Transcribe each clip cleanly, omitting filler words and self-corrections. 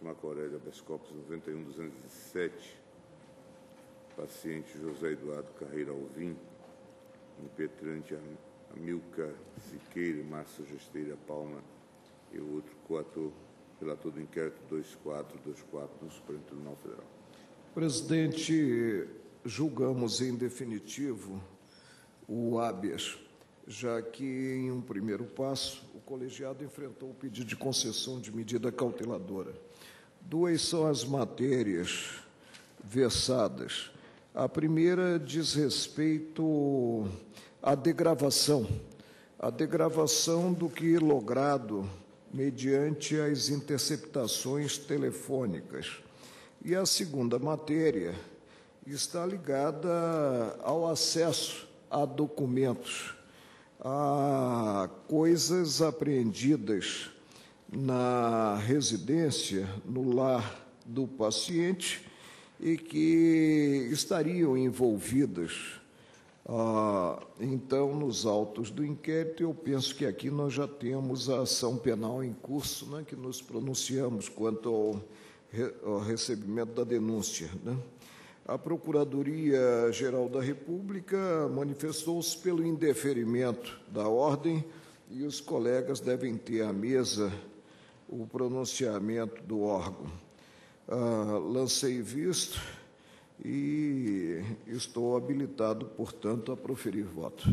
Marco Aurélio, habeas corpus 91.207, paciente José Eduardo Carreira Alvim, impetrante Amilcar Siqueira, Márcio Gesteira Palma e o outro coator, relator do inquérito 2424 no Supremo Tribunal Federal. Presidente, julgamos em definitivo o habeas, já que, em um primeiro passo, o colegiado enfrentou o pedido de concessão de medida cauteladora. Duas são as matérias versadas. A primeira diz respeito à degravação do que logrado mediante as interceptações telefônicas. E a segunda matéria está ligada ao acesso a documentos, a coisas apreendidas na residência, no lar do paciente, e que estariam envolvidas, então, nos autos do inquérito. Eu penso que aqui nós já temos a ação penal em curso, né, que nos pronunciamos quanto ao recebimento da denúncia, né? A Procuradoria-Geral da República manifestou-se pelo indeferimento da ordem e os colegas devem ter à mesa o pronunciamento do órgão. Lancei visto e estou habilitado, portanto, a proferir voto.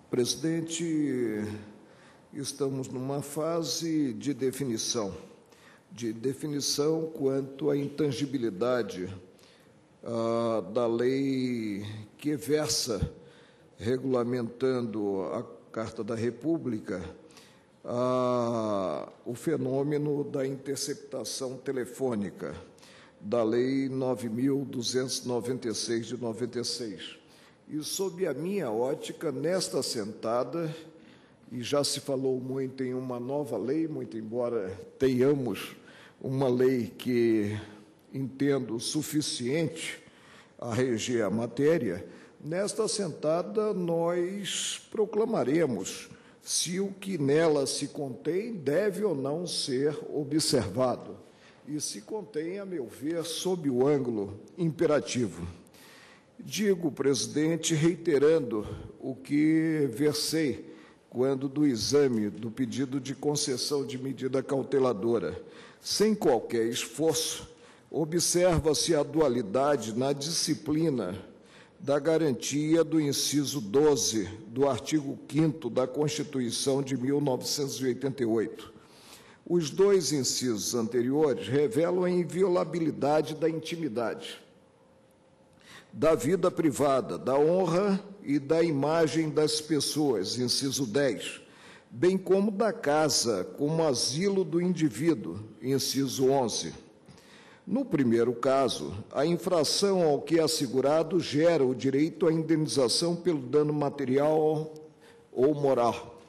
Presidente, estamos numa fase de definição quanto à intangibilidade da lei que versa, regulamentando a Carta da República, o fenômeno da interceptação telefônica, da Lei 9.296 de 96. E, sob a minha ótica, nesta assentada, e já se falou muito em uma nova lei, muito embora tenhamos uma lei que entendo suficiente a reger a matéria, nesta assentada nós proclamaremos se o que nela se contém deve ou não ser observado, e se contém, a meu ver, sob o ângulo imperativo. Digo, presidente, reiterando o que versei quando do exame do pedido de concessão de medida cauteladora, sem qualquer esforço, observa-se a dualidade na disciplina da garantia do inciso 12 do artigo 5º da Constituição de 1988. Os dois incisos anteriores revelam a inviolabilidade da intimidade, da vida privada, da honra e da imagem das pessoas, inciso 10, bem como da casa como asilo do indivíduo, inciso 11. No primeiro caso, a infração ao que é assegurado gera o direito à indenização pelo dano material ou moral.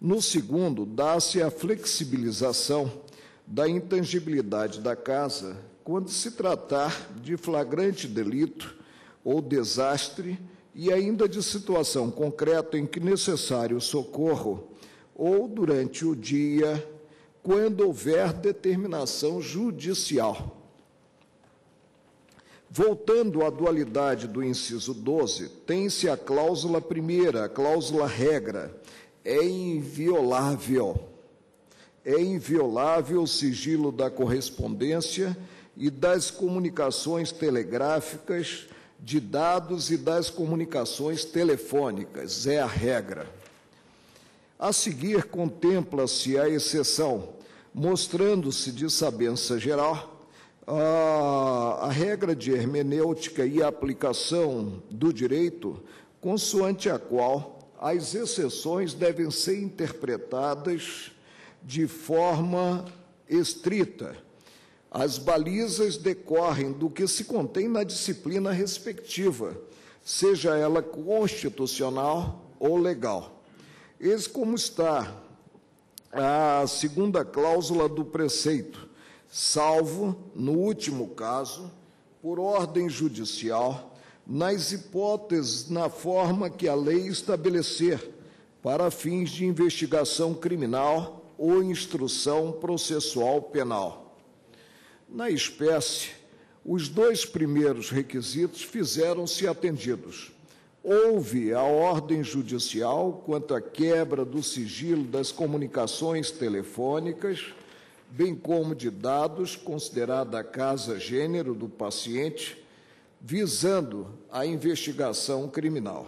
No segundo, dá-se a flexibilização da intangibilidade da casa quando se tratar de flagrante delito ou desastre e ainda de situação concreta em que necessário socorro ou durante o dia, quando houver determinação judicial. Voltando à dualidade do inciso 12, tem-se a cláusula primeira, a cláusula regra, é inviolável o sigilo da correspondência e das comunicações telegráficas, de dados e das comunicações telefônicas, é a regra. A seguir, contempla-se a exceção, mostrando-se de sabença geral a regra de hermenêutica e aplicação do direito, consoante a qual as exceções devem ser interpretadas de forma estrita. As balizas decorrem do que se contém na disciplina respectiva, seja ela constitucional ou legal. Eis como está a segunda cláusula do preceito, salvo, no último caso, por ordem judicial, nas hipóteses na forma que a lei estabelecer, para fins de investigação criminal ou instrução processual penal. Na espécie, os dois primeiros requisitos fizeram-se atendidos. Houve a ordem judicial quanto à quebra do sigilo das comunicações telefônicas, bem como de dados, considerada a casa-gênero do paciente, visando a investigação criminal.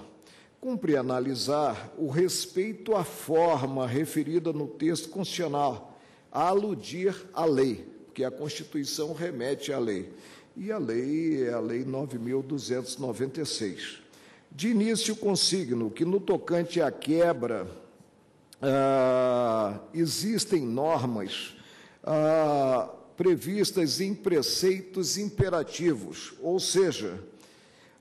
Cumpre analisar o respeito à forma referida no texto constitucional, a aludir à lei, porque a Constituição remete à lei, e a lei é a Lei 9.296. De início, consigno que, no tocante à quebra, existem normas previstas em preceitos imperativos, ou seja,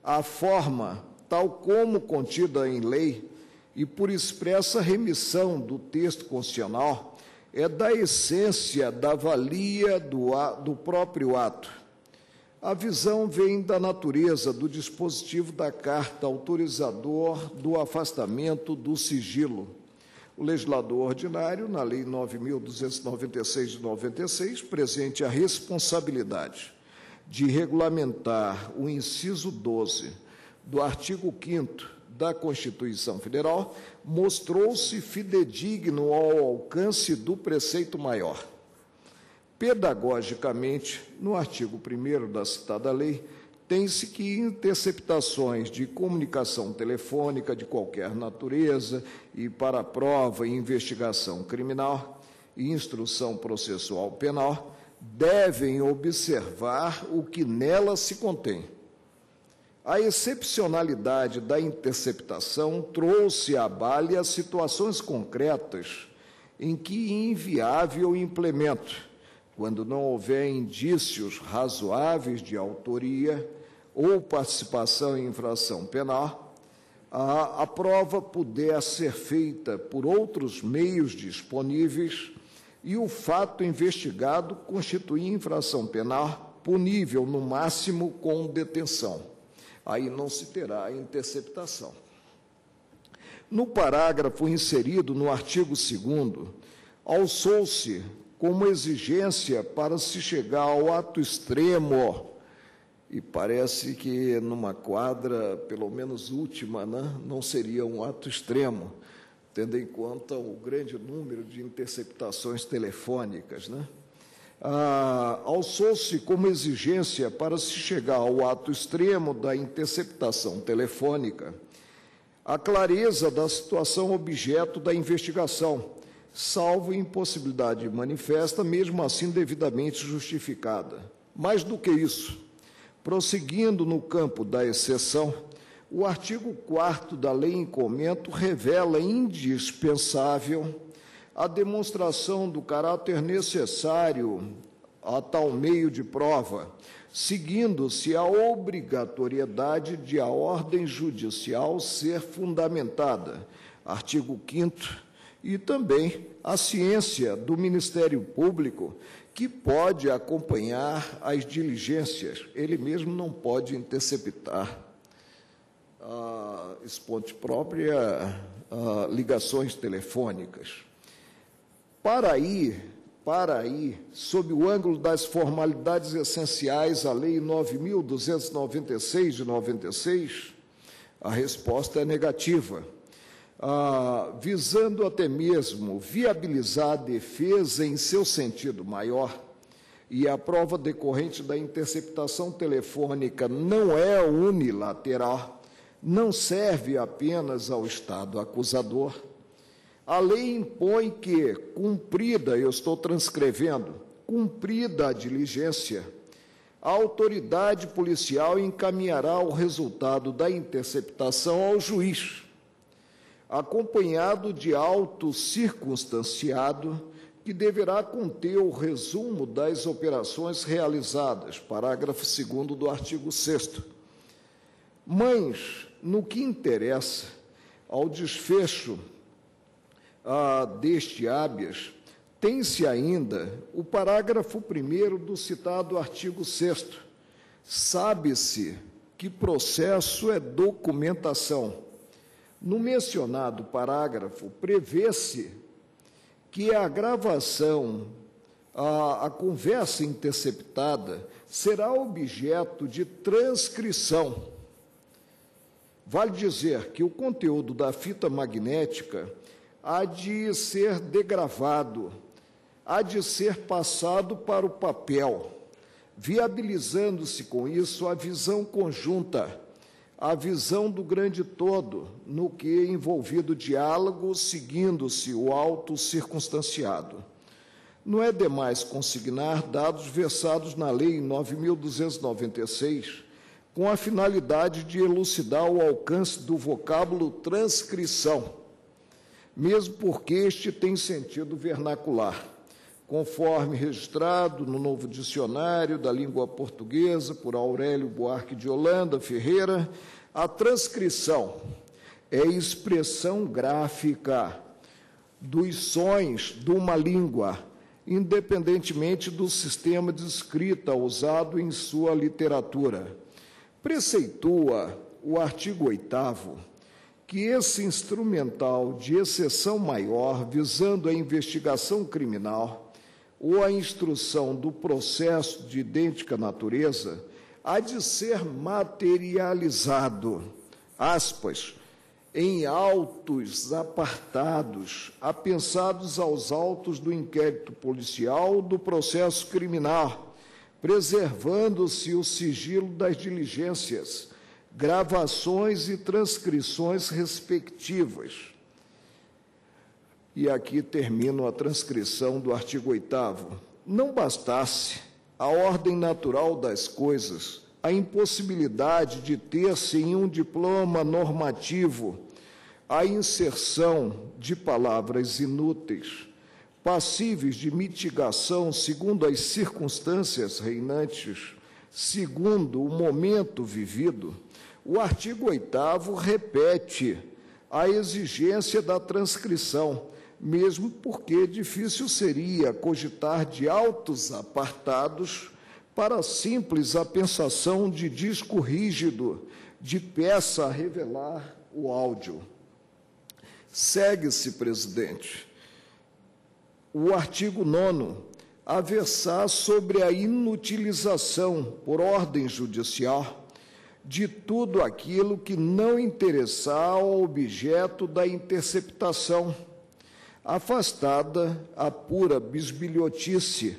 a forma, tal como contida em lei, e por expressa remissão do texto constitucional, é da essência da valia do próprio ato. A visão vem da natureza do dispositivo da carta autorizador do afastamento do sigilo. O legislador ordinário, na Lei 9.296 de 96, presente a responsabilidade de regulamentar o inciso 12 do artigo 5º da Constituição Federal, mostrou-se fidedigno ao alcance do preceito maior. Pedagogicamente, no artigo 1º da citada lei, tem-se que interceptações de comunicação telefônica de qualquer natureza e para prova e investigação criminal e instrução processual penal devem observar o que nela se contém. A excepcionalidade da interceptação trouxe à baila situações concretas em que inviável implemento, quando não houver indícios razoáveis de autoria ou participação em infração penal, a prova puder ser feita por outros meios disponíveis e o fato investigado constituir infração penal punível, no máximo, com detenção. Aí não se terá interceptação. No parágrafo inserido no artigo 2º, alçou-se como exigência para se chegar ao ato extremo, e parece que numa quadra, pelo menos última, não seria um ato extremo, tendo em conta o grande número de interceptações telefônicas, alçou-se como exigência para se chegar ao ato extremo da interceptação telefônica a clareza da situação objeto da investigação, salvo impossibilidade manifesta, mesmo assim devidamente justificada. Mais do que isso, prosseguindo no campo da exceção, o artigo 4º da Lei em Comento revela indispensável a demonstração do caráter necessário a tal meio de prova, seguindo-se a obrigatoriedade de a ordem judicial ser fundamentada, artigo 5º, e também a ciência do Ministério Público, que pode acompanhar as diligências. Ele mesmo não pode interceptar, esponte própria, ligações telefônicas. Para aí, sob o ângulo das formalidades essenciais à Lei 9.296 de 96, a resposta é negativa. Visando até mesmo viabilizar a defesa em seu sentido maior, e a prova decorrente da interceptação telefônica não é unilateral, não serve apenas ao Estado acusador, a lei impõe que, cumprida, eu estou transcrevendo, cumprida a diligência, a autoridade policial encaminhará o resultado da interceptação ao juiz, acompanhado de auto circunstanciado, que deverá conter o resumo das operações realizadas, parágrafo 2º do artigo 6º. Mas, no que interessa ao desfecho deste habeas, tem-se ainda o parágrafo 1º do citado artigo 6º, Sabe-se que processo é documentação. No mencionado parágrafo, prevê-se que a gravação, a conversa interceptada, será objeto de transcrição. Vale dizer que o conteúdo da fita magnética há de ser degravado, há de ser passado para o papel, viabilizando-se com isso a visão conjunta, a visão do grande todo, no que é envolvido o diálogo, seguindo-se o auto circunstanciado. Não é demais consignar dados versados na Lei 9.296, com a finalidade de elucidar o alcance do vocábulo transcrição, mesmo porque este tem sentido vernacular, conforme registrado no Novo Dicionário da Língua Portuguesa por Aurélio Buarque de Holanda Ferreira. A transcrição é expressão gráfica dos sons de uma língua, independentemente do sistema de escrita usado em sua literatura. Preceitua o artigo 8º que esse instrumental de exceção maior, visando a investigação criminal ou a instrução do processo de idêntica natureza, há de ser materializado, aspas, em autos apartados, apensados aos autos do inquérito policial do processo criminal, preservando-se o sigilo das diligências, gravações e transcrições respectivas. E aqui termino a transcrição do artigo 8º. Não bastasse a ordem natural das coisas, a impossibilidade de ter-se em um diploma normativo a inserção de palavras inúteis, passíveis de mitigação segundo as circunstâncias reinantes, segundo o momento vivido, o artigo 8º repete a exigência da transcrição, mesmo porque difícil seria cogitar de autos apartados para simples apensação de disco rígido, de peça a revelar o áudio. Segue-se, presidente, o artigo 9º, a versar sobre a inutilização, por ordem judicial, de tudo aquilo que não interessar ao objeto da interceptação, afastada a pura bisbilhotice,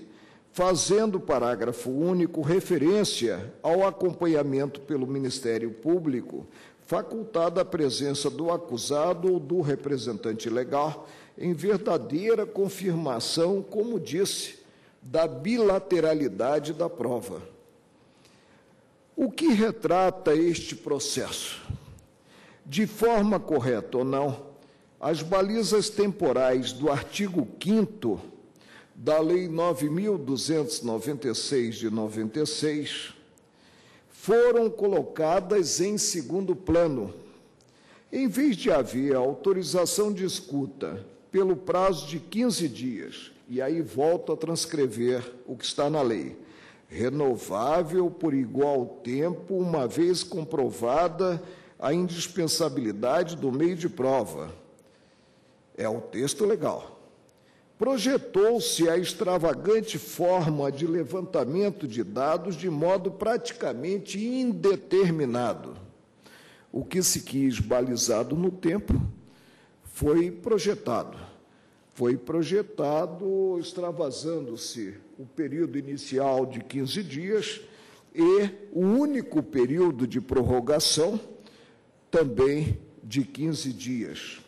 fazendo o parágrafo único referência ao acompanhamento pelo Ministério Público, facultada a presença do acusado ou do representante legal, em verdadeira confirmação, como disse, da bilateralidade da prova. O que retrata este processo? De forma correta ou não, as balizas temporais do artigo 5º da Lei 9.296 de 96 foram colocadas em segundo plano. Em vez de haver autorização de escuta pelo prazo de 15 dias, e aí volto a transcrever o que está na lei, renovável por igual tempo, uma vez comprovada a indispensabilidade do meio de prova. É o texto legal. Projetou-se a extravagante forma de levantamento de dados de modo praticamente indeterminado. O que se quis balizado no tempo foi projetado. Foi projetado extravasando-se o período inicial de 15 dias e o único período de prorrogação também de 15 dias.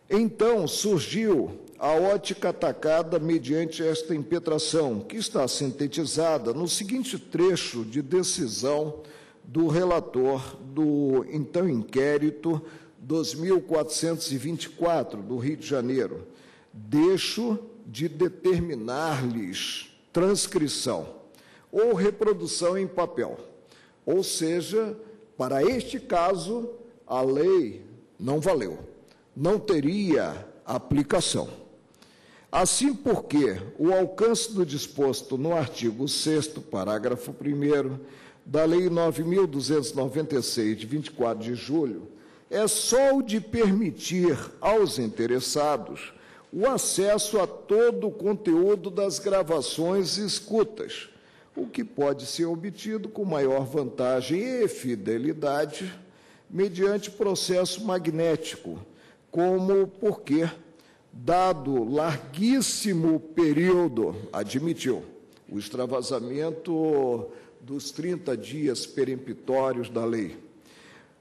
Então, surgiu a ótica atacada mediante esta impetração, que está sintetizada no seguinte trecho de decisão do relator do, então, inquérito 2424, do Rio de Janeiro. Deixo de determinar-lhes transcrição ou reprodução em papel. Ou seja, para este caso, a lei não valeu, não teria aplicação. Assim porque o alcance do disposto no artigo 6º, parágrafo 1º, da Lei 9.296, de 24 de julho, é só o de permitir aos interessados o acesso a todo o conteúdo das gravações e escutas, o que pode ser obtido com maior vantagem e fidelidade mediante processo magnético, como porque, dado larguíssimo período, admitiu, o extravasamento dos 30 dias peremptórios da lei,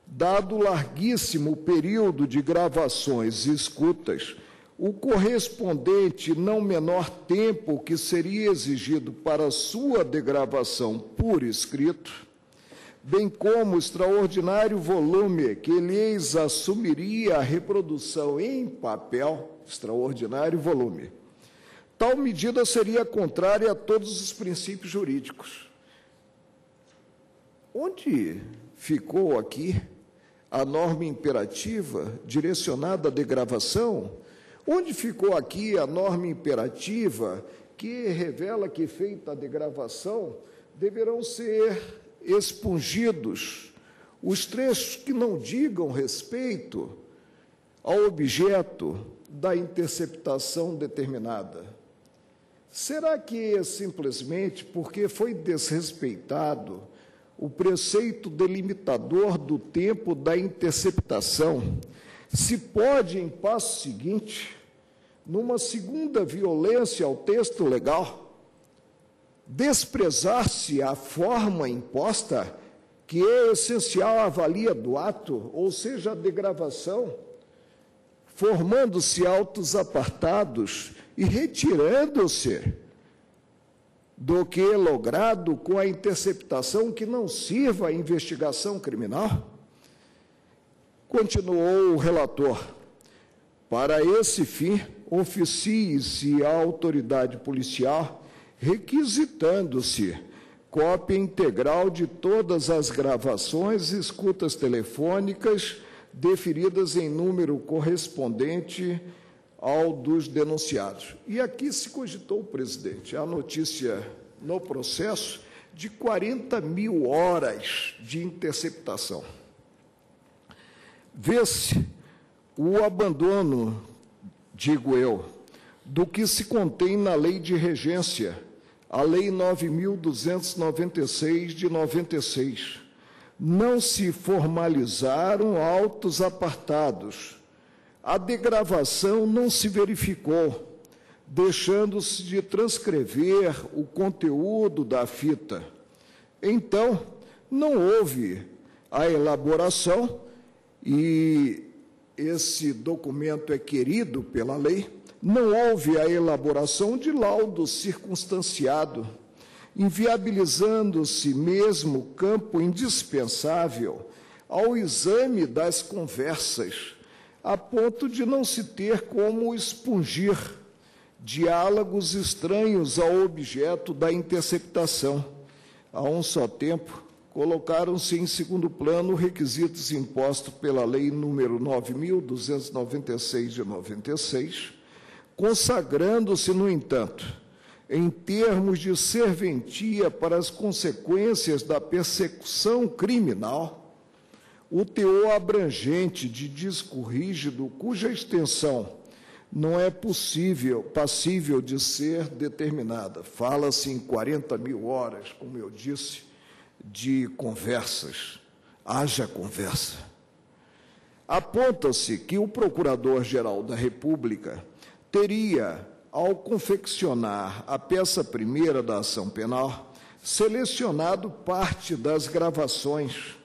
dado larguíssimo período de gravações e escutas, o correspondente não menor tempo que seria exigido para sua degravação por escrito, bem como o extraordinário volume que lhes assumiria a reprodução em papel, extraordinário volume. Tal medida seria contrária a todos os princípios jurídicos. Onde ficou aqui a norma imperativa direcionada à degravação? Onde ficou aqui a norma imperativa que revela que, feita a degravação, deverão ser expungidos os trechos que não digam respeito ao objeto da interceptação determinada? Será que simplesmente porque foi desrespeitado o preceito delimitador do tempo da interceptação, se pode, em passo seguinte, numa segunda violência ao texto legal, desprezar-se a forma imposta, que é essencial à valia do ato, ou seja, a degravação, formando-se autos apartados e retirando-se do que é logrado com a interceptação que não sirva à investigação criminal? Continuou o relator. Para esse fim, oficie-se à autoridade policial, requisitando-se cópia integral de todas as gravações e escutas telefônicas deferidas em número correspondente ao dos denunciados. E aqui se cogitou, presidente, a notícia no processo de 40 mil horas de interceptação. Vê-se o abandono, digo eu, do que se contém na Lei de Regência, a Lei 9.296 de 96. Não se formalizaram autos apartados. A degravação não se verificou, deixando-se de transcrever o conteúdo da fita. Então, não houve a elaboração, e esse documento é querido pela lei, não houve a elaboração de laudo circunstanciado, inviabilizando-se mesmo campo indispensável ao exame das conversas, a ponto de não se ter como expungir diálogos estranhos ao objeto da interceptação. A um só tempo, colocaram-se em segundo plano requisitos impostos pela Lei número 9.296 de 96, consagrando-se, no entanto, em termos de serventia para as consequências da persecução criminal, o teor abrangente de disco rígido, cuja extensão não é passível de ser determinada. Fala-se em 40 mil horas, como eu disse, de conversas. Haja conversa. Aponta-se que o Procurador-Geral da República teria, ao confeccionar a peça primeira da ação penal, selecionado parte das gravações,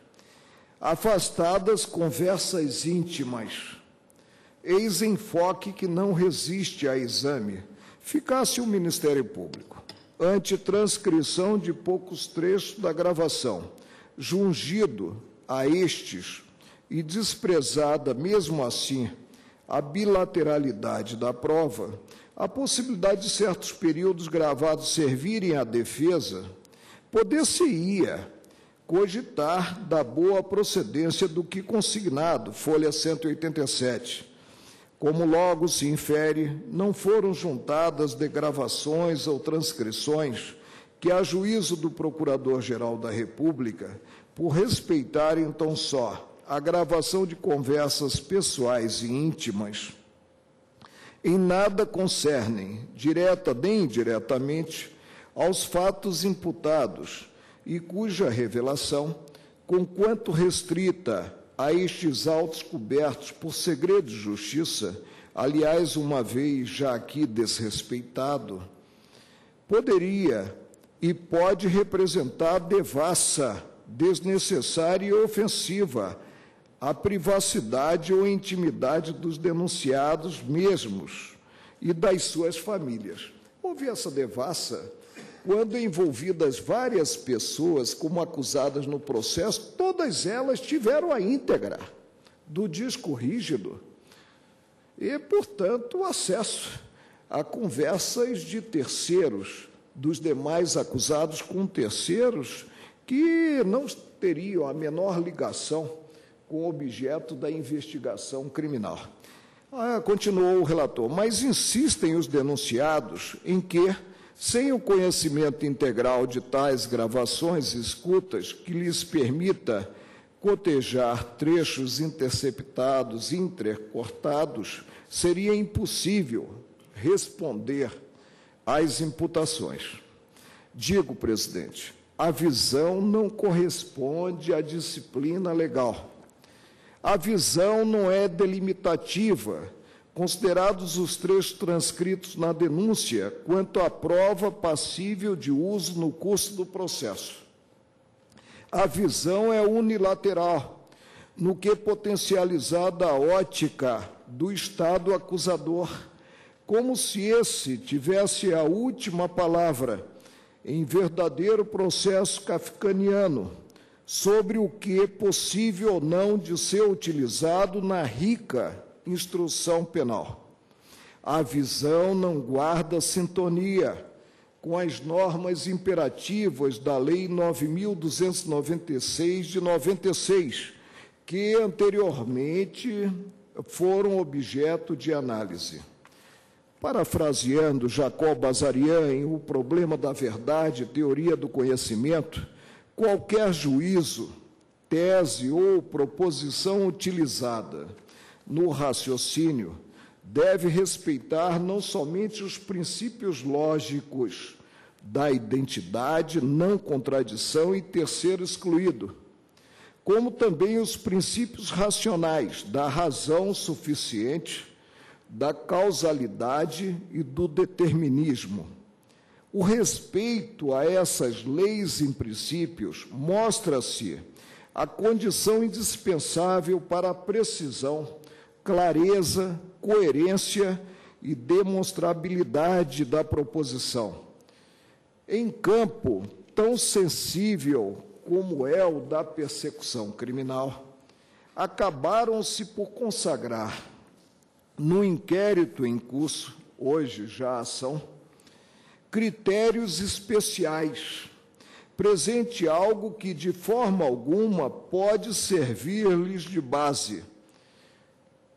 afastadas conversas íntimas, eis enfoque que não resiste a exame, ficasse o Ministério Público, ante transcrição de poucos trechos da gravação, jungido a estes e desprezada, mesmo assim, a bilateralidade da prova, a possibilidade de certos períodos gravados servirem à defesa, poder-se-ia cogitar da boa procedência do que consignado, folha 187, Como logo se infere, não foram juntadas degravações ou transcrições que, a juízo do Procurador-Geral da República, por respeitarem tão só a gravação de conversas pessoais e íntimas, em nada concernem, direta nem indiretamente, aos fatos imputados e cuja revelação, conquanto restrita a estes autos cobertos por segredo de justiça, aliás, uma vez já aqui desrespeitado, poderia e pode representar devassa, desnecessária e ofensiva à privacidade ou intimidade dos denunciados mesmos e das suas famílias. Houve essa devassa quando envolvidas várias pessoas como acusadas no processo, todas elas tiveram a íntegra do disco rígido e, portanto, acesso a conversas de terceiros, dos demais acusados com terceiros que não teriam a menor ligação com o objeto da investigação criminal. Continuou o relator, mas insistem os denunciados em que, sem o conhecimento integral de tais gravações e escutas que lhes permita cotejar trechos interceptados e intercortados, seria impossível responder às imputações. Digo, presidente, a visão não corresponde à disciplina legal. A visão não é delimitativa, considerados os trechos transcritos na denúncia, quanto à prova passível de uso no curso do processo. A visão é unilateral, no que potencializada a ótica do Estado acusador, como se esse tivesse a última palavra em verdadeiro processo kafkaniano, sobre o que é possível ou não de ser utilizado na rica instrução penal. A visão não guarda sintonia com as normas imperativas da Lei 9.296 de 96, que anteriormente foram objeto de análise. Parafraseando Jacob Azarian em O Problema da Verdade, Teoria do Conhecimento, qualquer juízo, tese ou proposição utilizada no raciocínio deve respeitar não somente os princípios lógicos da identidade, não contradição e terceiro excluído, como também os princípios racionais da razão suficiente, da causalidade e do determinismo. O respeito a essas leis e princípios mostra-se a condição indispensável para a precisão, clareza, coerência e demonstrabilidade da proposição. Em campo tão sensível como é o da persecução criminal, acabaram-se por consagrar, no inquérito em curso, hoje já ação, critérios especiais, presente algo que, de forma alguma, pode servir-lhes de base.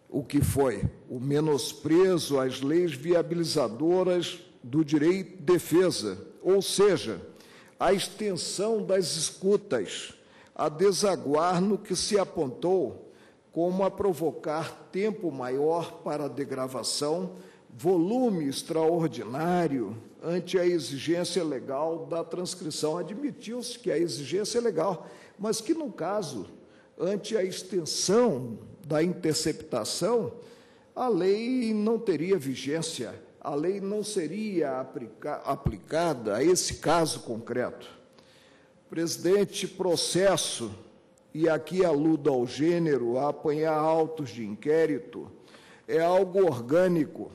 O que foi? O menosprezo às leis viabilizadoras do direito de defesa, ou seja, a extensão das escutas, a desaguar no que se apontou como a provocar tempo maior para a degravação, volume extraordinário ante a exigência legal da transcrição. Admitiu-se que a exigência é legal, mas que, no caso, ante a extensão da interceptação, a lei não teria vigência, a lei não seria aplicada a esse caso concreto. Presidente, processo, e aqui aludo ao gênero, a apanhar autos de inquérito, é algo orgânico,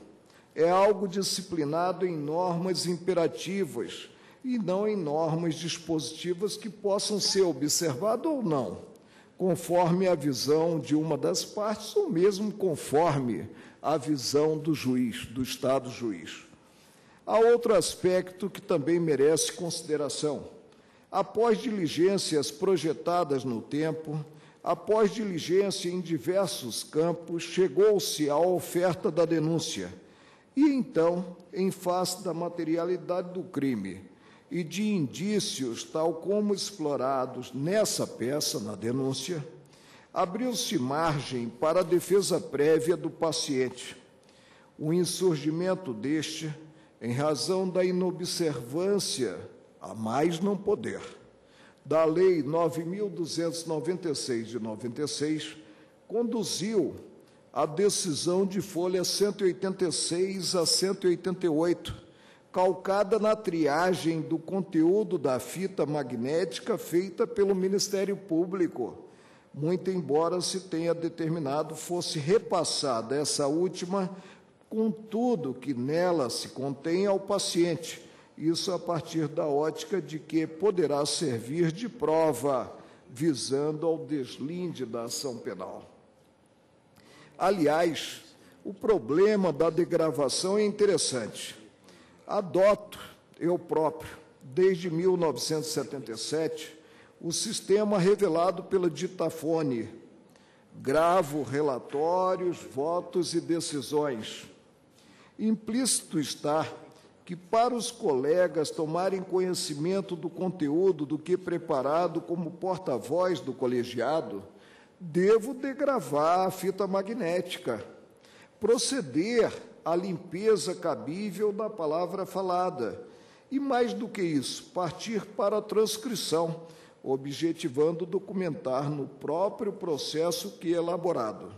é algo disciplinado em normas imperativas e não em normas dispositivas que possam ser observadas ou não, conforme a visão de uma das partes ou mesmo conforme a visão do juiz, do Estado juiz. Há outro aspecto que também merece consideração. Após diligências projetadas no tempo, após diligência em diversos campos, chegou-se à oferta da denúncia. E então, em face da materialidade do crime e de indícios, tal como explorados nessa peça, na denúncia, abriu-se margem para a defesa prévia do paciente. O insurgimento deste, em razão da inobservância, a mais não poder, da Lei 9.296 de 96, conduziu à decisão de folha 186 a 188, calcada na triagem do conteúdo da fita magnética feita pelo Ministério Público, muito embora se tenha determinado fosse repassada essa última com tudo que nela se contém ao paciente, isso a partir da ótica de que poderá servir de prova, visando ao deslinde da ação penal. Aliás, o problema da degravação é interessante. Adoto, eu próprio, desde 1977, o sistema revelado pela Ditafone. Gravo relatórios, votos e decisões. Implícito está que, para os colegas tomarem conhecimento do conteúdo do que preparado como porta-voz do colegiado, devo degravar a fita magnética, proceder à limpeza cabível da palavra falada e, mais do que isso, partir para a transcrição, objetivando documentar no próprio processo que elaborado.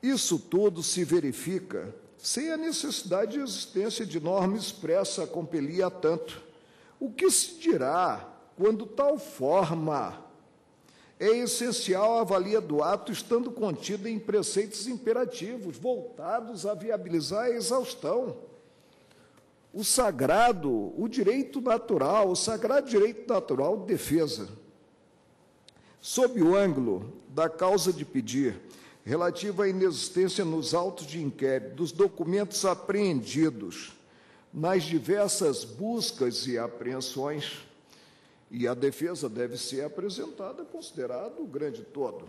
Isso tudo se verifica sem a necessidade de existência de norma expressa a compelir a tanto. O que se dirá quando tal forma é essencial a avalia do ato, estando contida em preceitos imperativos, voltados a viabilizar a exaustão? O sagrado, o direito natural, o sagrado direito natural de defesa. Sob o ângulo da causa de pedir, relativa à inexistência nos autos de inquérito dos documentos apreendidos nas diversas buscas e apreensões, e a defesa deve ser apresentada considerado o grande todo.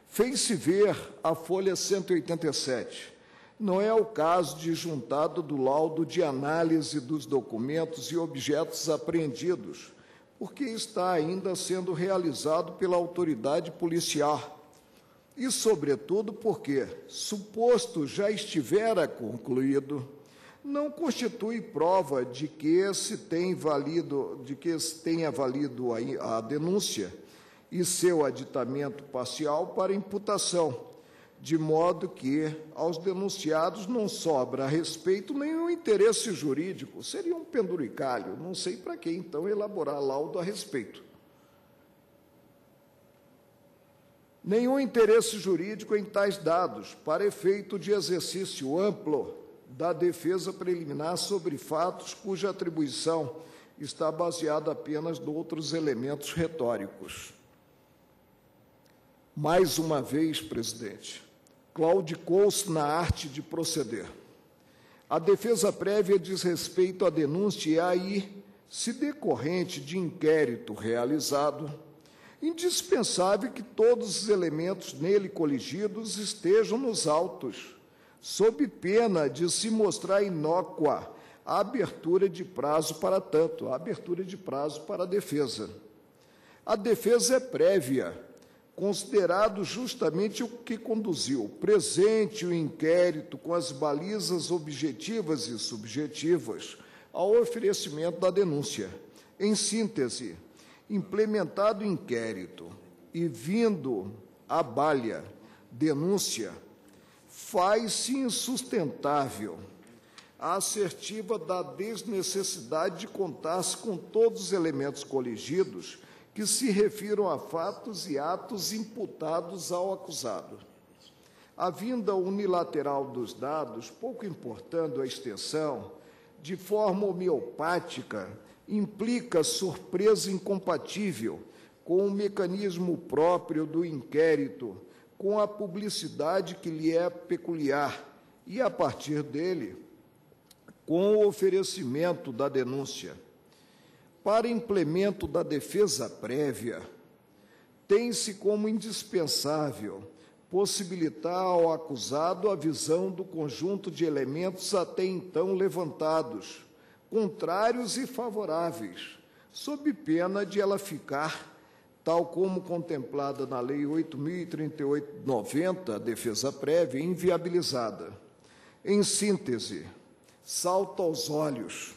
Fez-se ver a folha 187. Não é o caso de juntado do laudo de análise dos documentos e objetos apreendidos, porque está ainda sendo realizado pela autoridade policial. E, sobretudo, porque, suposto já estivera concluído, não constitui prova de que se tenha valido a denúncia e seu aditamento parcial para imputação, de modo que aos denunciados não sobra a respeito nenhum interesse jurídico. Seria um penduricalho, não sei para que, então, elaborar laudo a respeito. Nenhum interesse jurídico em tais dados, para efeito de exercício amplo da defesa preliminar sobre fatos cuja atribuição está baseada apenas em outros elementos retóricos. Mais uma vez, presidente, claudicou-se na arte de proceder. A defesa prévia diz respeito à denúncia e aí, se decorrente de inquérito realizado, indispensável que todos os elementos nele coligidos estejam nos autos, sob pena de se mostrar inócua a abertura de prazo para tanto, a abertura de prazo para a defesa. A defesa é prévia, considerado justamente o que conduziu presente o inquérito com as balizas objetivas e subjetivas ao oferecimento da denúncia. Em síntese, implementado o inquérito e vindo a balha, denúncia, faz-se insustentável a assertiva da desnecessidade de contar-se com todos os elementos coligidos que se refiram a fatos e atos imputados ao acusado. A vinda unilateral dos dados, pouco importando a extensão, de forma homeopática, implica surpresa incompatível com o mecanismo próprio do inquérito, com a publicidade que lhe é peculiar e, a partir dele, com o oferecimento da denúncia. Para implemento da defesa prévia, tem-se como indispensável possibilitar ao acusado a visão do conjunto de elementos até então levantados, contrários e favoráveis, sob pena de ela ficar, tal como contemplada na Lei 8.038/90, a defesa prévia, inviabilizada. Em síntese, salta aos olhos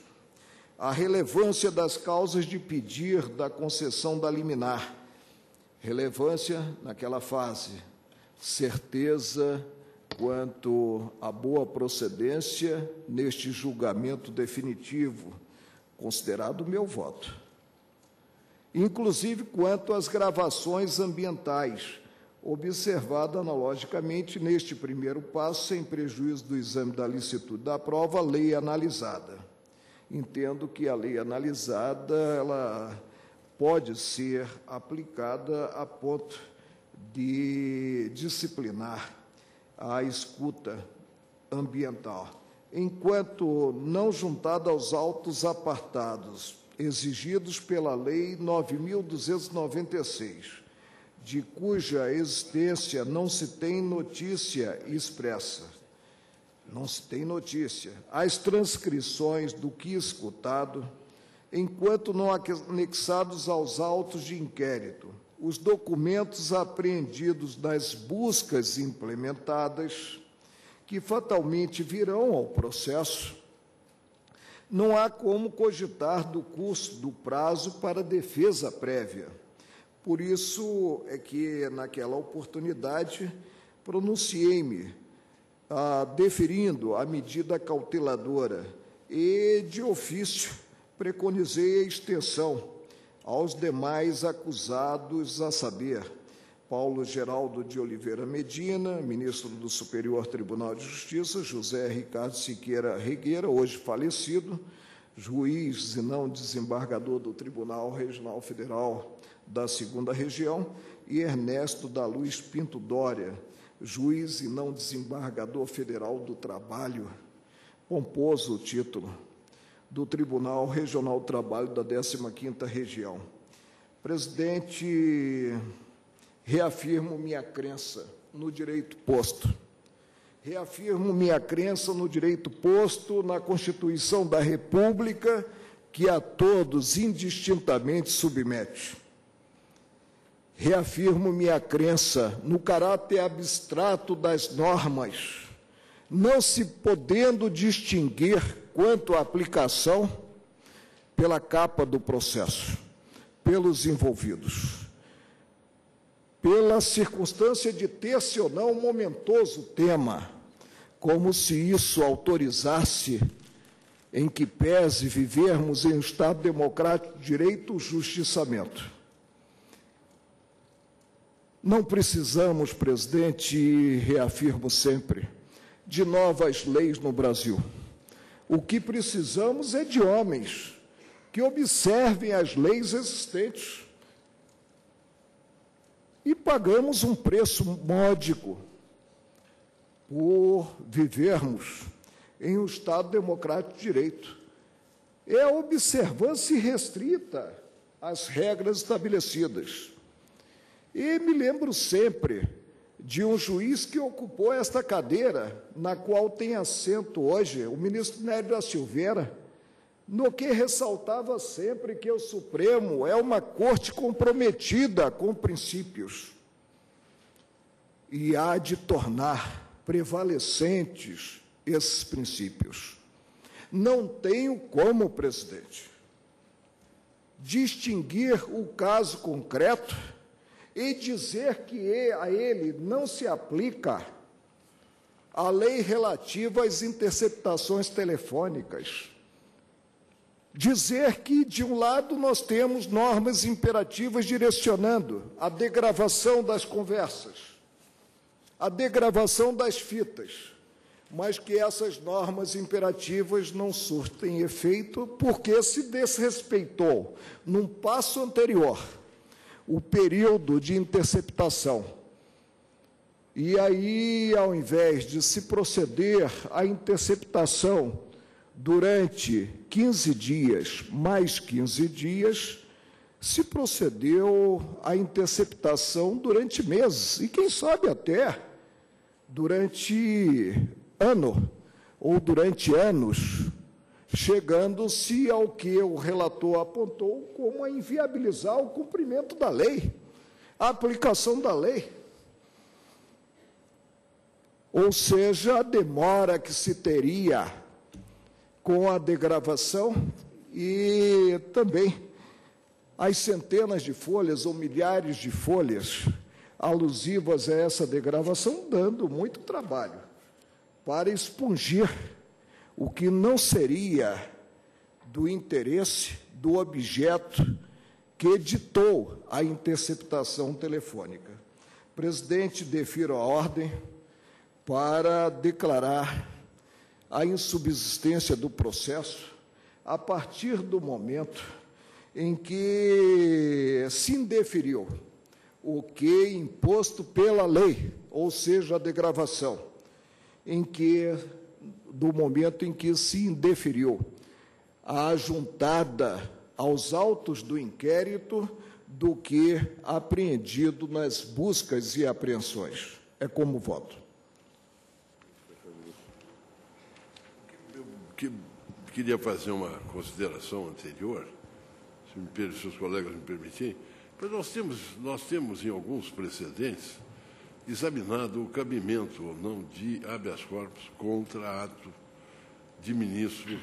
a relevância das causas de pedir da concessão da liminar. Relevância naquela fase, certeza quanto à boa procedência neste julgamento definitivo, considerado o meu voto. Inclusive quanto às gravações ambientais, observado analogicamente neste primeiro passo, sem prejuízo do exame da licitude da prova, a lei analisada. Entendo que a lei analisada ela pode ser aplicada a ponto de disciplinar a escuta ambiental, enquanto não juntada aos autos apartados exigidos pela Lei 9.296, de cuja existência não se tem notícia expressa. Não se tem notícia. As transcrições do que escutado, enquanto não anexados aos autos de inquérito, os documentos apreendidos nas buscas implementadas, que fatalmente virão ao processo, não há como cogitar do curso do prazo para defesa prévia. Por isso é que, naquela oportunidade, pronunciei-me, deferindo a medida cauteladora e, de ofício, preconizei a extensão aos demais acusados, a saber, Paulo Geraldo de Oliveira Medina, ministro do Superior Tribunal de Justiça, José Ricardo Siqueira Regueira, hoje falecido, juiz e não desembargador do Tribunal Regional Federal da 2ª Região, e Ernesto da Luz Pinto Dória, juiz e não desembargador federal do Trabalho, pomposo o título, do Tribunal Regional do Trabalho da 15ª Região. Presidente, reafirmo minha crença no direito posto. Reafirmo minha crença no direito posto na Constituição da República, que a todos indistintamente submete. Reafirmo minha crença no caráter abstrato das normas, não se podendo distinguir quanto à aplicação pela capa do processo, pelos envolvidos, pela circunstância de ter-se ou não momentoso tema, como se isso autorizasse, em que pese vivermos em um Estado democrático de direito, o justiçamento. Não precisamos, presidente, e reafirmo sempre, de novas leis no Brasil. O que precisamos é de homens que observem as leis existentes. E pagamos um preço módico por vivermos em um Estado democrático de direito. É a observância irrestrita às regras estabelecidas. E me lembro sempre de um juiz que ocupou esta cadeira, na qual tem assento hoje o ministro Nélio da Silveira, no que ressaltava sempre que o Supremo é uma corte comprometida com princípios e há de tornar prevalecentes esses princípios. Não tenho como, presidente, distinguir o caso concreto e dizer que a ele não se aplica a lei relativa às interceptações telefônicas. Dizer que, de um lado, nós temos normas imperativas direcionando a degravação das conversas, a degravação das fitas, mas que essas normas imperativas não surtem efeito porque se desrespeitou, num passo anterior, o período de interceptação. E aí, ao invés de se proceder à interceptação durante 15 dias, mais 15 dias, se procedeu à interceptação durante meses, e quem sabe até durante ano ou durante anos, chegando-se ao que o relator apontou como a inviabilizar o cumprimento da lei, a aplicação da lei. Ou seja, a demora que se teria com a degravação e também as centenas de folhas ou milhares de folhas alusivas a essa degravação, dando muito trabalho para expungir o que não seria do interesse do objeto que ditou a interceptação telefônica. Presidente, defiro a ordem para declarar a insubsistência do processo a partir do momento em que se indeferiu o que imposto pela lei, ou seja, a degravação, do momento em que se indeferiu a juntada aos autos do inquérito do que apreendido nas buscas e apreensões. É como voto. Eu queria fazer uma consideração anterior, se os colegas me permitirem, mas nós temos em alguns precedentes examinado o cabimento ou não de habeas corpus contra ato de ministro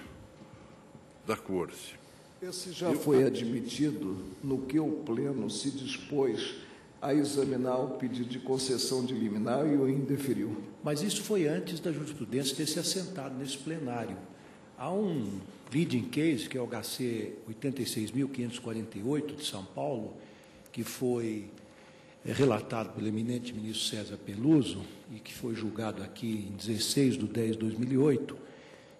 da Corte. Esse já foi admitido no que o Pleno se dispôs a examinar o pedido de concessão de liminar e o indeferiu. Mas isso foi antes da jurisprudência ter se assentado nesse plenário. Há um leading case, que é o HC 86.548 de São Paulo, que foi relatado pelo eminente ministro César Peluso e que foi julgado aqui em 16/10/2008,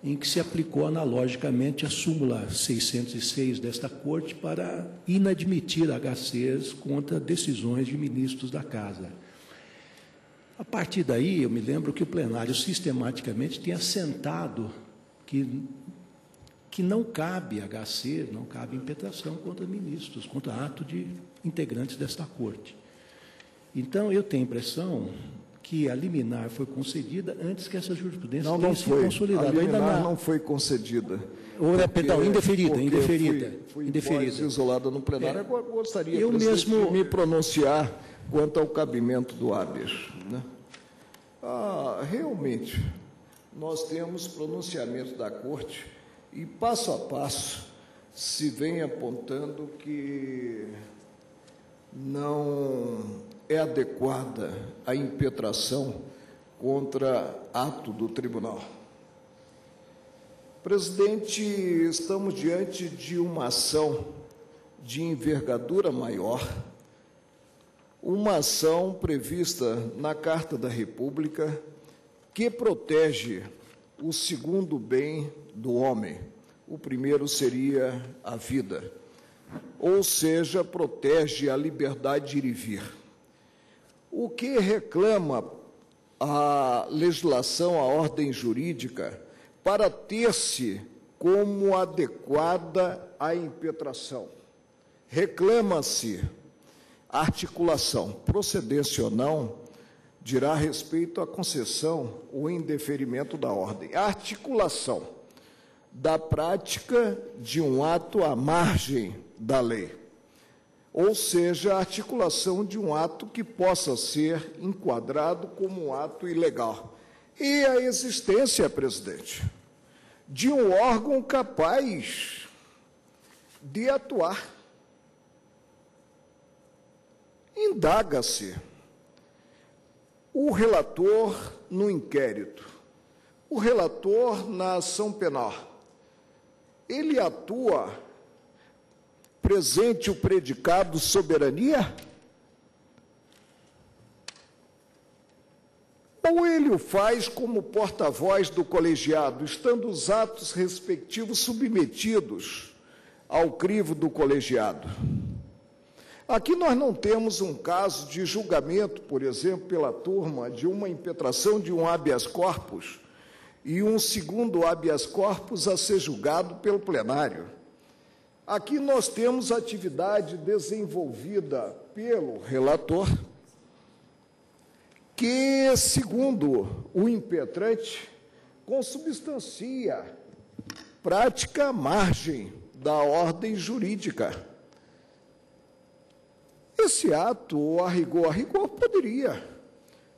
em que se aplicou analogicamente a súmula 606 desta Corte para inadmitir HCs contra decisões de ministros da Casa. A partir daí, eu me lembro que o plenário sistematicamente tem assentado que não cabe HC, não cabe impetração contra ministros, contra ato de integrantes desta Corte. Então, eu tenho a impressão que a liminar foi concedida antes que essa jurisprudência tenha se consolidado. A liminar não foi concedida. Perdão, indeferida. Fui isolada no plenário. Agora gostaria de me pronunciar quanto ao cabimento do habeas. Né? Realmente, nós temos pronunciamento da Corte e, passo a passo, se vem apontando que não é adequada a impetração contra ato do tribunal. Presidente, estamos diante de uma ação de envergadura maior, uma ação prevista na Carta da República que protege o segundo bem do homem. O primeiro seria a vida, ou seja, protege a liberdade de ir e vir. O que reclama a legislação, a ordem jurídica, para ter-se como adequada a impetração? Reclama-se articulação, procedência ou não, dirá respeito à concessão ou indeferimento da ordem. A articulação da prática de um ato à margem da lei, ou seja, a articulação de um ato que possa ser enquadrado como um ato ilegal. E a existência, presidente, de um órgão capaz de atuar. Indaga-se o relator no inquérito, o relator na ação penal. Ele atua presente o predicado soberania? Ou ele o faz como porta-voz do colegiado, estando os atos respectivos submetidos ao crivo do colegiado? Aqui nós não temos um caso de julgamento, por exemplo, pela turma, de uma impetração de um habeas corpus e um segundo habeas corpus a ser julgado pelo plenário. Aqui nós temos atividade desenvolvida pelo relator, que, segundo o impetrante, consubstancia prática margem da ordem jurídica. Esse ato, a rigor, poderia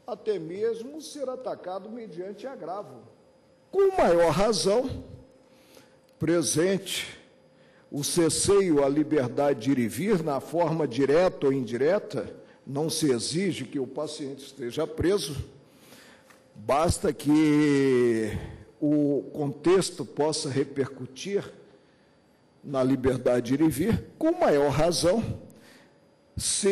até mesmo ser atacado mediante agravo. Com maior razão, presente o cesseio à liberdade de ir e vir na forma direta ou indireta, não se exige que o paciente esteja preso, basta que o contexto possa repercutir na liberdade de ir e vir, com maior razão, se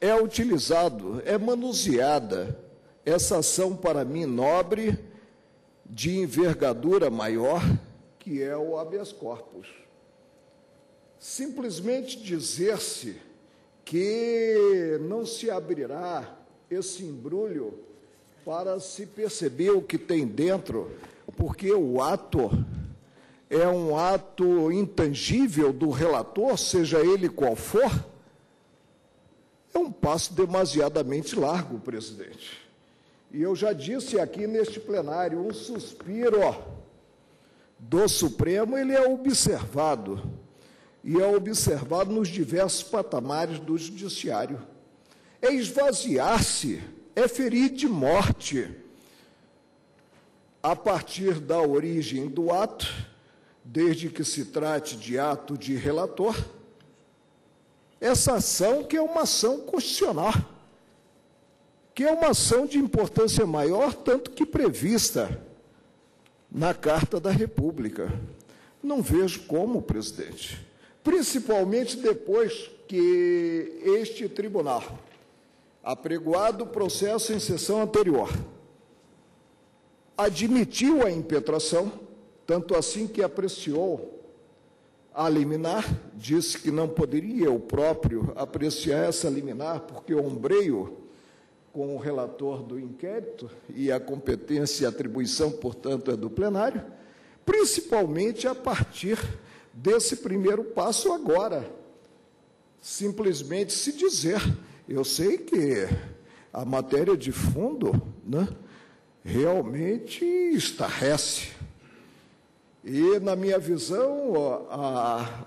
é utilizado, é manuseada essa ação, para mim, nobre, de envergadura maior, que é o habeas corpus. Simplesmente dizer-se que não se abrirá esse embrulho para se perceber o que tem dentro, porque o ato é um ato intangível do relator, seja ele qual for, é um passo demasiadamente largo, presidente. E eu já disse aqui neste plenário, um suspiro do Supremo, ele é observado, e é observado nos diversos patamares do judiciário. É esvaziar-se, é ferir de morte, a partir da origem do ato, desde que se trate de ato de relator, essa ação que é uma ação constitucional, que é uma ação de importância maior, tanto que prevista na Carta da República. Não vejo como, presidente, principalmente depois que este tribunal, apregoado o processo em sessão anterior, admitiu a impetração, tanto assim que apreciou a liminar, disse que não poderia eu próprio apreciar essa liminar, porque o ombreio com o relator do inquérito e a competência e atribuição, portanto, é do plenário, principalmente a partir desse primeiro passo agora. Simplesmente se dizer, eu sei que a matéria de fundo, né, realmente estarrece. E, na minha visão,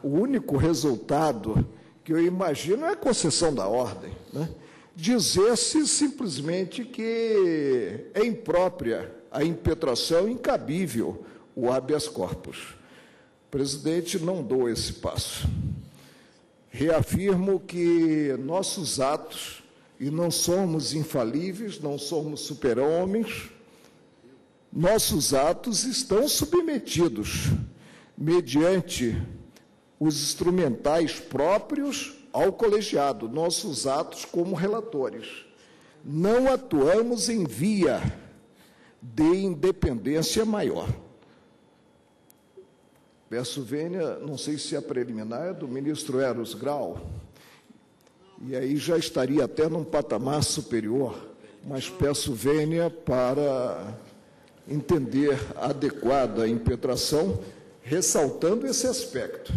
o único resultado que eu imagino é a concessão da ordem, né? Dizer-se simplesmente que é imprópria a impetração, incabível o habeas corpus. Presidente, não dou esse passo. Reafirmo que nossos atos, e não somos infalíveis, não somos super-homens, nossos atos estão submetidos, mediante os instrumentais próprios, ao colegiado, nossos atos como relatores. Não atuamos em via de independência maior. Peço vênia, não sei se a preliminar é do ministro Eros Grau, e aí já estaria até num patamar superior, mas peço vênia para entender adequada a impetração, ressaltando esse aspecto.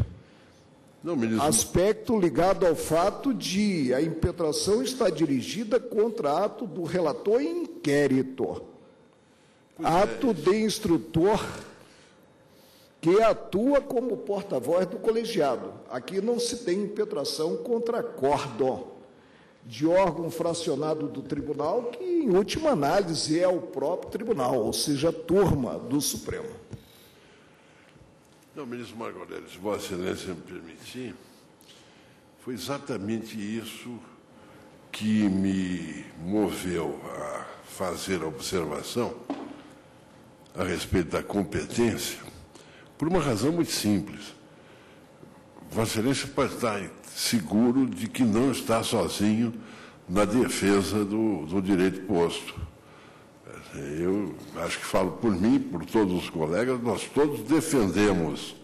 Não, ministro. Aspecto ligado ao fato de a impetração estar dirigida contra ato do relator em inquérito, ato de instrutor que atua como porta-voz do colegiado. Aqui não se tem impetração contra acórdão de órgão fracionado do tribunal, que, em última análise, é o próprio tribunal, ou seja, a turma do Supremo. Não, ministro Marco Aurélio, se Vossa Excelência me permitir, foi exatamente isso que me moveu a fazer a observação a respeito da competência, por uma razão muito simples. Vossa Excelência pode estar seguro de que não está sozinho na defesa do direito posto. Eu acho que falo por mim, por todos os colegas, nós todos defendemos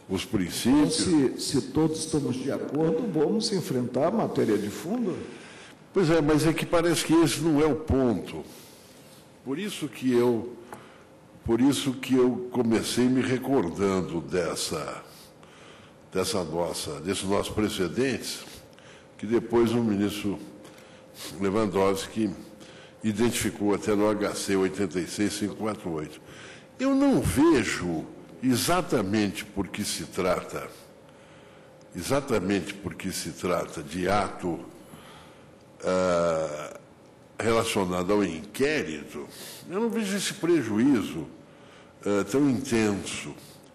os princípios. Então, se todos estamos de acordo, vamos enfrentar a matéria de fundo? Pois é, mas é que parece que esse não é o ponto. Por isso que eu comecei me recordando desses nossos precedentes, que depois o ministro Lewandowski identificou até no HC 86548. Eu não vejo exatamente porque se trata de ato relacionado ao inquérito, eu não vejo esse prejuízo tão intenso,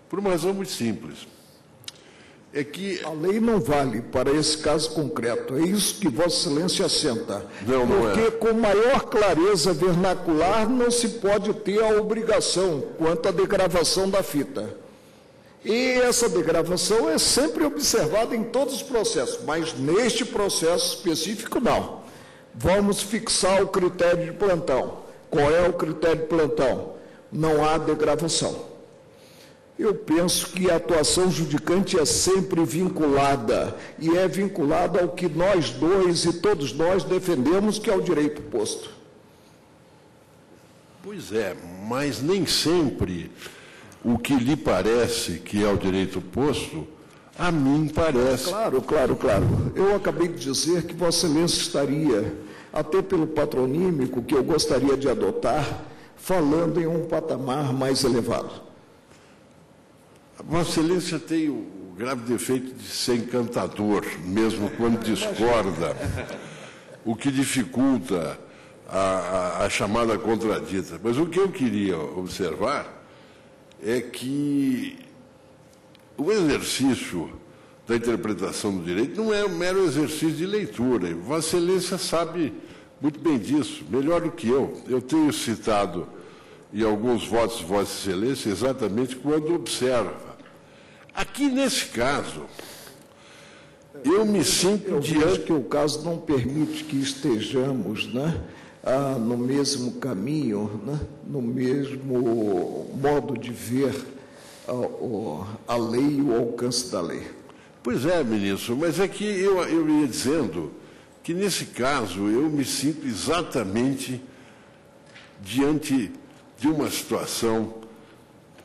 por uma razão muito simples. É que a lei não vale para esse caso concreto. É isso que Vossa Excelência assenta. Não porque, é. com maior clareza vernacular, não se pode ter a obrigação quanto à degravação da fita. E essa degravação é sempre observada em todos os processos, mas neste processo específico, não. Vamos fixar o critério de plantão. Qual é o critério de plantão? Não há degravação. Eu penso que a atuação judicante é sempre vinculada, e é vinculada ao que nós dois e todos nós defendemos, que é o direito posto. Pois é, mas nem sempre o que lhe parece que é o direito posto, a mim parece. Claro. Eu acabei de dizer que Vossa Excelência estaria, até pelo patronímico que eu gostaria de adotar, falando em um patamar mais elevado. Vossa Excelência tem o grave defeito de ser encantador, mesmo quando discorda, o que dificulta a chamada contradita. Mas o que eu queria observar é que o exercício da interpretação do direito não é um mero exercício de leitura. E Vossa Excelência sabe muito bem disso, melhor do que eu. Eu tenho citado em alguns votos de Vossa Excelência exatamente quando observa. Aqui, nesse caso, eu me sinto diante que o caso não permite que estejamos, né, no mesmo caminho, né, no mesmo modo de ver a lei e o alcance da lei. Pois é, ministro, mas é que eu ia dizendo que, nesse caso, eu me sinto exatamente diante de uma situação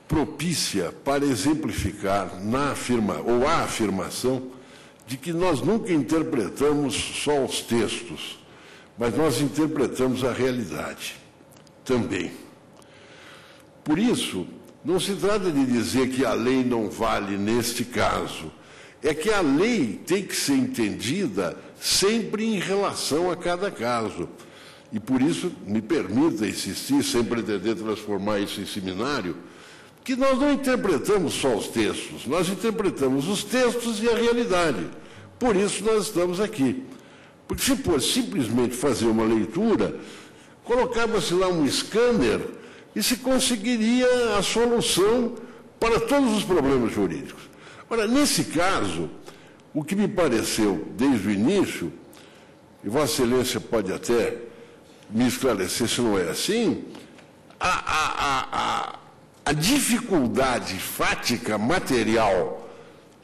propícia para exemplificar a afirmação de que nós nunca interpretamos só os textos, mas nós interpretamos a realidade também. Por isso, não se trata de dizer que a lei não vale neste caso, é que a lei tem que ser entendida sempre em relação a cada caso. E por isso, me permita insistir, sem pretender transformar isso em seminário, que nós não interpretamos só os textos, nós interpretamos os textos e a realidade. Por isso nós estamos aqui. Porque se fosse simplesmente fazer uma leitura, colocava-se lá um scanner e se conseguiria a solução para todos os problemas jurídicos. Ora, nesse caso, o que me pareceu desde o início, e Vossa Excelência pode até me esclarecer se não é assim, a dificuldade fática material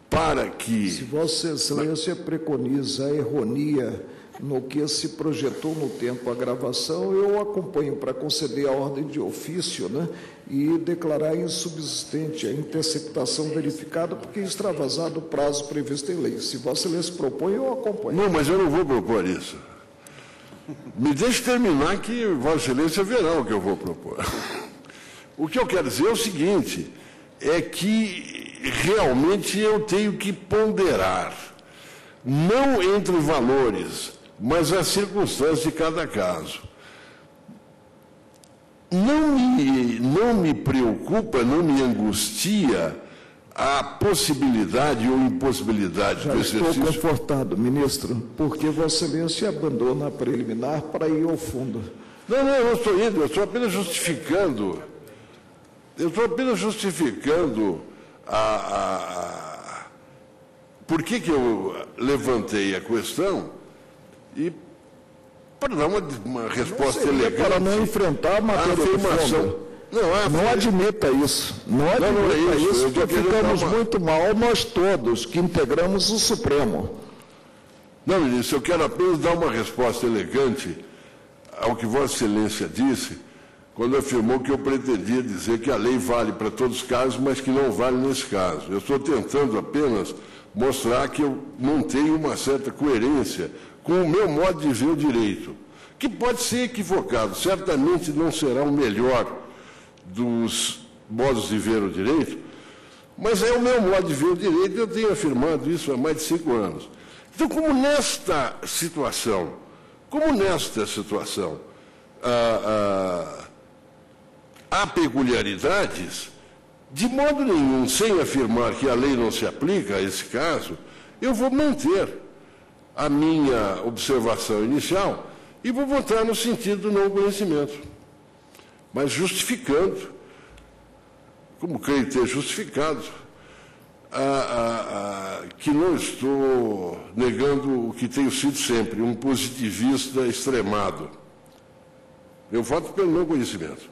para que... Se Vossa Excelência preconiza a erronia no que se projetou no tempo a gravação, eu acompanho para conceder a ordem de ofício, né, e declarar insubsistente a interceptação verificada, porque extravasado o prazo previsto em lei. Se Vossa Excelência propõe, eu acompanho. Não, mas eu não vou propor isso. Me deixe terminar que Vossa Excelência verá o que eu vou propor. O que eu quero dizer é o seguinte, é que realmente eu tenho que ponderar, não entre valores, mas as circunstâncias de cada caso. Não me preocupa, não me angustia a possibilidade ou impossibilidade do exercício... Já estou confortado, ministro, porque Vossa Excelência abandona a preliminar para ir ao fundo. Não, eu não estou indo, eu estou apenas justificando... Por que eu levantei a questão e para dar uma resposta elegante. Para não enfrentar a matéria de fundo. Não admita isso. Não admita isso, porque ficamos muito mal nós todos que integramos o Supremo. Não, ministro, eu quero apenas dar uma resposta elegante ao que Vossa Excelência disse, quando afirmou que eu pretendia dizer que a lei vale para todos os casos, mas que não vale nesse caso. Eu estou tentando apenas mostrar que eu mantenho uma certa coerência com o meu modo de ver o direito, que pode ser equivocado, certamente não será o melhor dos modos de ver o direito, mas é o meu modo de ver o direito, eu tenho afirmado isso há mais de 5 anos. Então, como nesta situação, há peculiaridades, de modo nenhum, sem afirmar que a lei não se aplica a esse caso, eu vou manter a minha observação inicial e vou votar no sentido do não conhecimento, mas justificando, como creio ter justificado, que não estou negando o que tenho sido sempre, um positivista extremado. Eu voto pelo não conhecimento.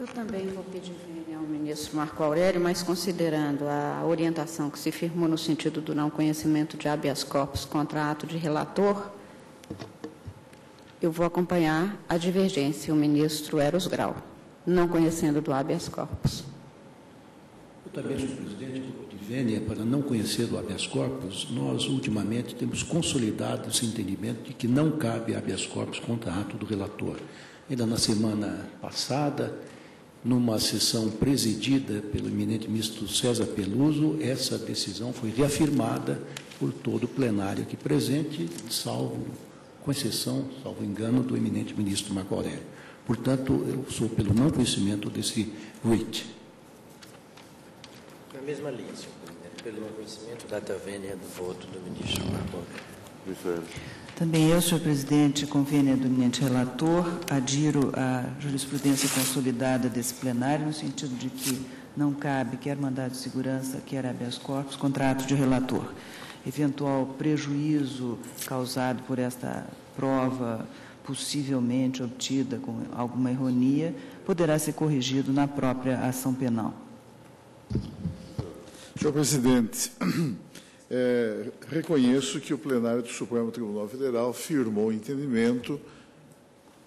Eu também vou pedir vênia ao ministro Marco Aurélio, mas considerando a orientação que se firmou no sentido do não conhecimento de habeas corpus contra ato de relator, eu vou acompanhar a divergência, o ministro Eros Grau, não conhecendo do habeas corpus. Eu também, senhor presidente, vou pedir vênia para não conhecer do habeas corpus. Nós, ultimamente, temos consolidado esse entendimento de que não cabe habeas corpus contra ato do relator. Ainda na semana passada, numa sessão presidida pelo eminente ministro César Peluso, essa decisão foi reafirmada por todo o plenário aqui presente, com exceção, salvo engano, do eminente ministro Marco Aurélio. Portanto, eu sou pelo não conhecimento desse RIT. Na mesma linha, senhor presidente, pelo não conhecimento, data vênia do voto do ministro Marco Aurélio. Também eu, senhor presidente, com vênia do eminente relator, adiro à jurisprudência consolidada desse plenário, no sentido de que não cabe quer mandado de segurança, quer habeas corpus, contra ato de relator. Eventual prejuízo causado por esta prova, possivelmente obtida com alguma ironia, poderá ser corrigido na própria ação penal. Senhor presidente, reconheço que o plenário do Supremo Tribunal Federal firmou o entendimento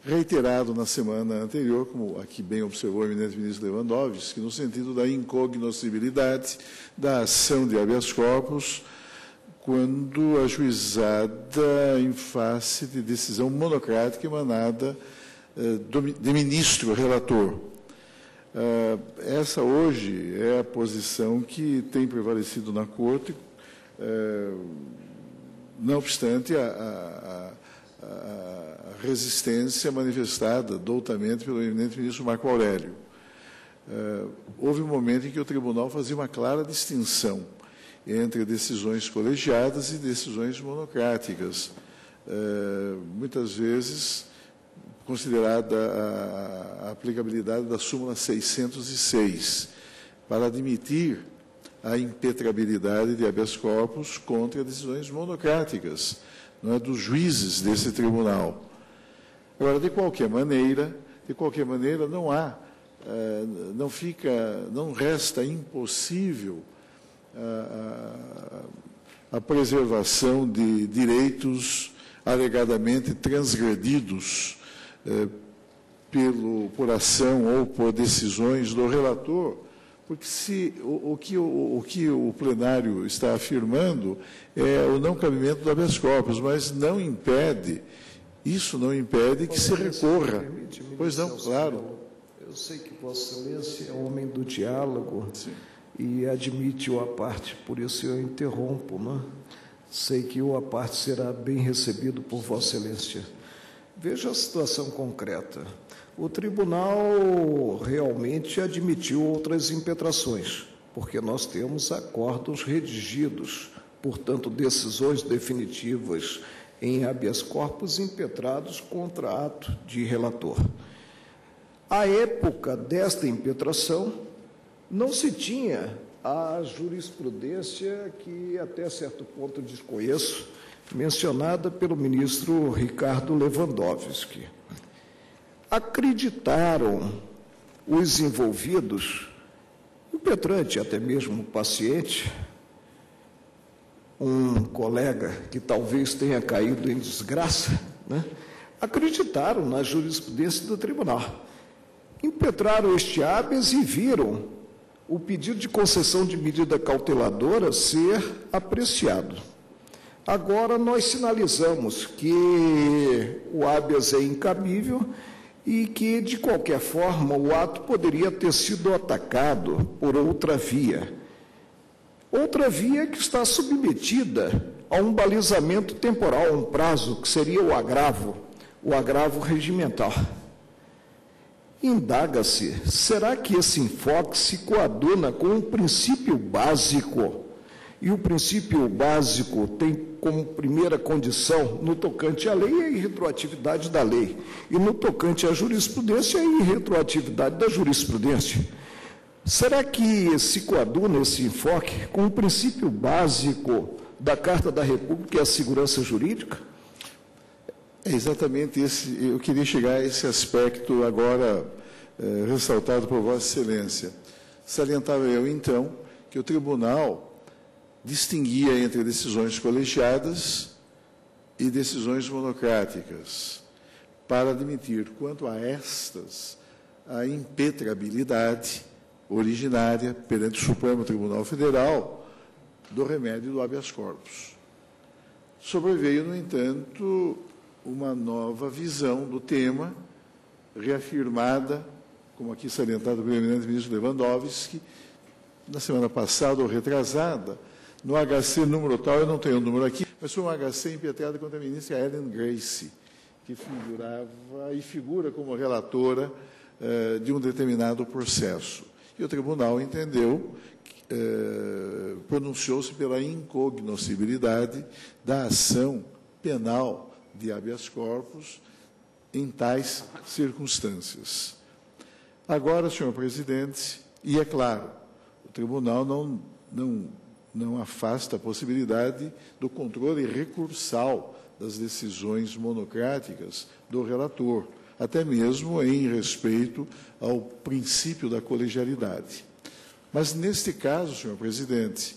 reiterado na semana anterior, como aqui bem observou o eminente ministro Lewandowski, no sentido da incognoscibilidade da ação de habeas corpus quando ajuizada em face de decisão monocrática emanada de ministro relator. Essa hoje é a posição que tem prevalecido na Corte, não obstante a resistência manifestada doutamente pelo eminente ministro Marco Aurélio. Houve um momento em que o tribunal fazia uma clara distinção entre decisões colegiadas e decisões monocráticas, muitas vezes considerada a aplicabilidade da súmula 606, para admitir a impetrabilidade de habeas corpus contra decisões monocráticas, não é, dos juízes desse tribunal. Agora, de qualquer maneira, não resta impossível a preservação de direitos alegadamente transgredidos por ação ou por decisões do relator, porque o que o plenário está afirmando é o não cabimento do habeas corpus, mas isso não impede que se recorra. Pois não, claro. Eu sei que Vossa Excelência é homem do diálogo. Sim. E admite o à parte, por isso eu interrompo, né? Sei que o à parte será bem recebido por Vossa Excelência. Veja a situação concreta. O tribunal realmente admitiu outras impetrações, porque nós temos acordos redigidos, portanto, decisões definitivas em habeas corpus impetrados contra ato de relator. À época desta impetração, não se tinha a jurisprudência que, até certo ponto, desconheço, mencionada pelo ministro Ricardo Lewandowski. Acreditaram os envolvidos, o impetrante, até mesmo o paciente, um colega que talvez tenha caído em desgraça, né? acreditaram na jurisprudência do tribunal. Impetraram este habeas e viram o pedido de concessão de medida cauteladora ser apreciado. Agora, nós sinalizamos que o habeas é incabível e que, de qualquer forma, o ato poderia ter sido atacado por outra via. Outra via que está submetida a um balizamento temporal, um prazo, que seria o agravo regimental. Indaga-se, será que esse enfoque se coaduna com um princípio básico? E o princípio básico tem como primeira condição, no tocante à lei, a irretroatividade da lei. E no tocante à jurisprudência, a irretroatividade da jurisprudência. Será que se coaduna esse enfoque com o princípio básico da Carta da República, que é a segurança jurídica? É exatamente esse, eu queria chegar a esse aspecto agora ressaltado por Vossa Excelência. Salientava eu, então, que o Tribunal distinguia entre decisões colegiadas e decisões monocráticas, para admitir, quanto a estas, a impetrabilidade originária perante o Supremo Tribunal Federal do remédio do habeas corpus. Sobreveio, no entanto, uma nova visão do tema, reafirmada, como aqui salientado pelo eminente ministro Lewandowski, na semana passada ou retrasada, no HC número tal, eu não tenho o número aqui, mas foi um HC impetrado contra a ministra Ellen Grace, que figurava e figura como relatora de um determinado processo. E o tribunal entendeu, pronunciou-se pela incognoscibilidade da ação penal de habeas corpus em tais circunstâncias. Agora, senhor presidente, e é claro, o tribunal não afasta a possibilidade do controle recursal das decisões monocráticas do relator, até mesmo em respeito ao princípio da colegialidade. Mas, neste caso, senhor presidente,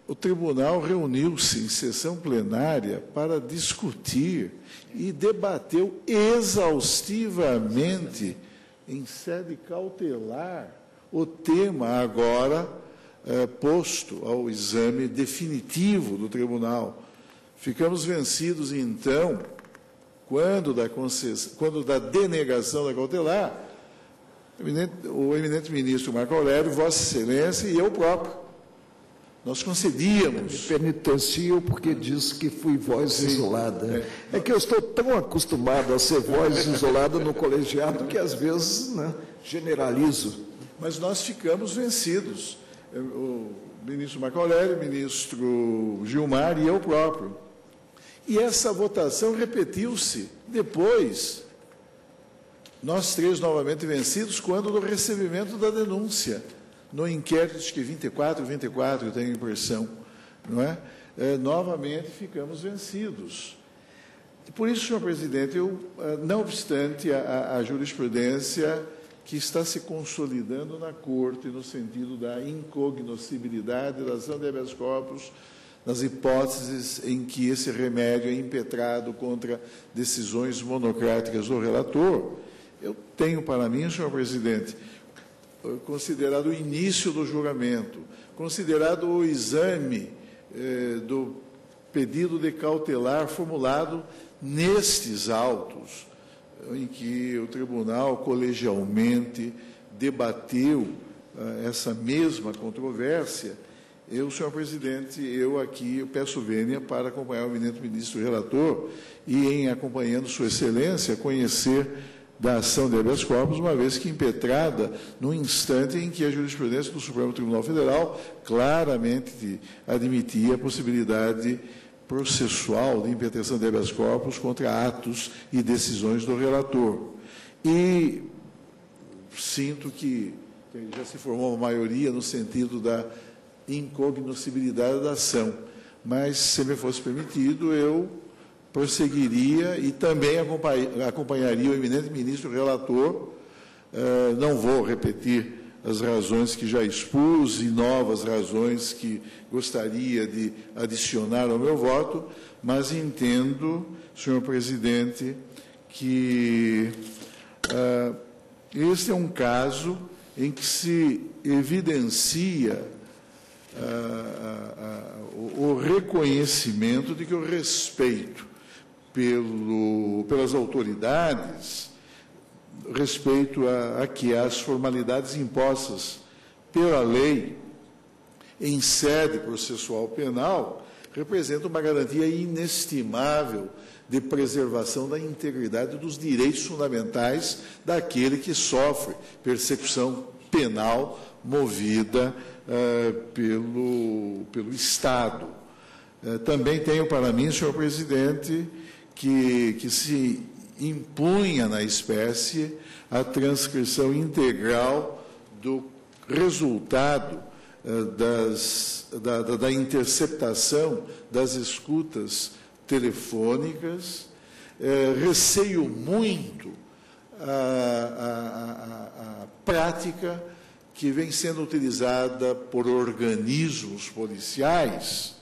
o tribunal reuniu-se em sessão plenária para discutir e debateu exaustivamente, em sede cautelar, o tema agora posto ao exame definitivo do tribunal. Ficamos vencidos, então, quando da denegação da cautelar, o eminente ministro Marco Aurélio, Vossa Excelência e eu próprio, nós concedíamos. Me penitencio porque disse que fui voz isolada. É que eu estou tão acostumado a ser voz isolada no colegiado que, às vezes, generalizo. Mas nós ficamos vencidos. O ministro Marco Aurélio, o ministro Gilmar e eu próprio. E essa votação repetiu-se depois, nós três novamente vencidos, quando do recebimento da denúncia, no inquérito de que 24, eu tenho a impressão, não é? Novamente ficamos vencidos. E por isso, senhor presidente, não obstante a jurisprudência que está se consolidando na Corte no sentido da incognoscibilidade da ação de habeas corpus nas hipóteses em que esse remédio é impetrado contra decisões monocráticas do relator, eu tenho para mim, senhor presidente, considerado o início do julgamento, considerado o exame do pedido de cautelar formulado nestes autos, em que o tribunal colegialmente debateu essa mesma controvérsia, senhor presidente, eu peço vênia para acompanhar o eminente ministro relator e, em acompanhando sua excelência, conhecer da ação de habeas corpus, uma vez que impetrada no instante em que a jurisprudência do Supremo Tribunal Federal claramente admitia a possibilidade processual de impetração de habeas corpus contra atos e decisões do relator. E sinto que já se formou uma maioria no sentido da incognoscibilidade da ação, mas, se me fosse permitido, eu prosseguiria e também acompanharia o eminente ministro relator. Não vou repetir as razões que já expus e novas razões que gostaria de adicionar ao meu voto, mas entendo, senhor presidente, que este é um caso em que se evidencia o reconhecimento de que o respeito pelas autoridades, respeito a que as formalidades impostas pela lei em sede processual penal representam uma garantia inestimável de preservação da integridade dos direitos fundamentais daquele que sofre persecução penal movida pelo Estado. Também tenho para mim, senhor presidente, que se impunha na espécie a transcrição integral do resultado da interceptação das escutas telefônicas. Receio muito a prática que vem sendo utilizada por organismos policiais,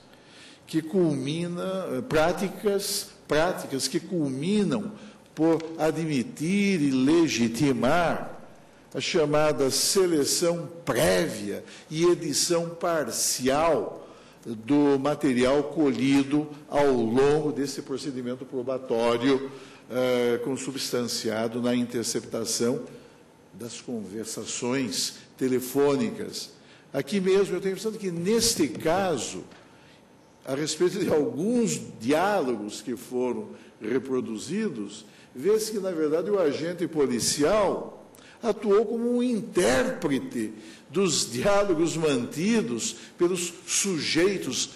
que culmina, práticas que culminam por admitir e legitimar a chamada seleção prévia e edição parcial do material colhido ao longo desse procedimento probatório, consubstanciado na interceptação das conversações telefônicas. Aqui mesmo eu tenho a impressão de que, neste caso, a respeito de alguns diálogos que foram reproduzidos, vê-se que, na verdade, o agente policial atuou como um intérprete dos diálogos mantidos pelos sujeitos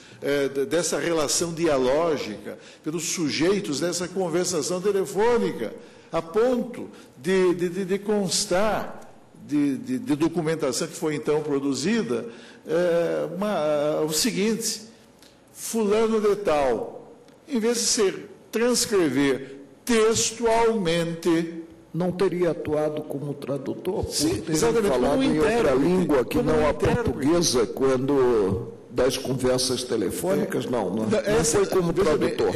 dessa relação dialógica, pelos sujeitos dessa conversação telefônica, a ponto de constar de documentação que foi então produzida o seguinte: fulano de tal, em vez de ser transcrever textualmente, não teria atuado como tradutor, por sim, ter exatamente, falado em outra língua que não a intérprete. portuguesa, quando das conversas telefônicas, não foi como tradutor.